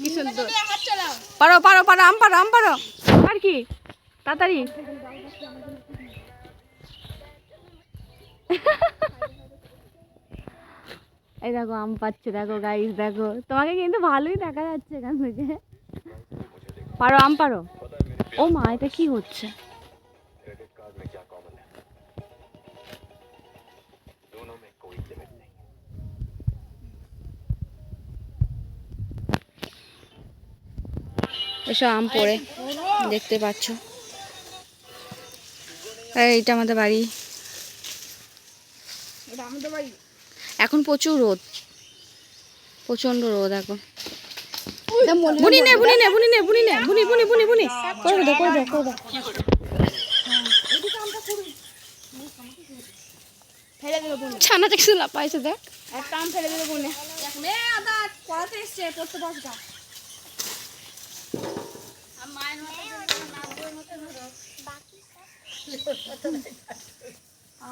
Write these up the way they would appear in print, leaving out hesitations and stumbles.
কি সুন্দর। পারো পারো পারো, আম পারো, আম পারো। আর কি তাড়াতাড়ি। এই দেখো আম পাচ্ছে, দেখো গাইস, দেখো তোমাকে কিন্তু ভালোই দেখা যাচ্ছে এখান থেকে। পারো, আম পারো। ও মা, এটা কি হচ্ছে? এসব আম পড়ে দেখতে পাচ্ছ। এইটা আমাদের বাড়ি। এখন প্রচুর রোদ, প্রচন্ড রোদ এখন। বুনি নে বুনি নে বুনি নে বুনি নে বুনি বুনি বুনি বুনি করে দাও করে দাও করে দাও। ফেলে দেবো বুনি। ছানা দেখছি লাপাইছে, দেখ একটা আম ফেলে দেবো বুনি। মে আদা পড়াতে এসছে, পড়তে বসগা।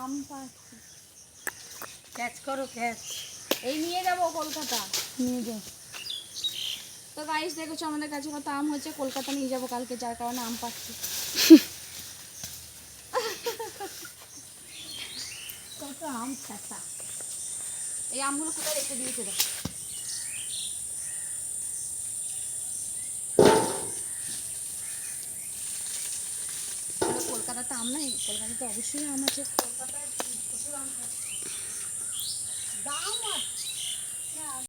আম পাচ্ছি, ক্যাচ করো ক্যাচ। এই নিয়ে যাবো কলকাতা, নিয়ে যাও। তো গাইস দেখেছো আমাদের কাছে কত আম হয়েছে, কলকাতা নিয়ে যাবো কালকে, যার কারণে আম পাচ্ছি। কত আম খাতা। এই আমগুলো কোথায় রেখে দিয়েছে দেখ। কলকাতাতে আম নাই, কলকাতাতে অবশ্যই আম আছে। কলকাতায় প্রচুর আম, দাম আছে।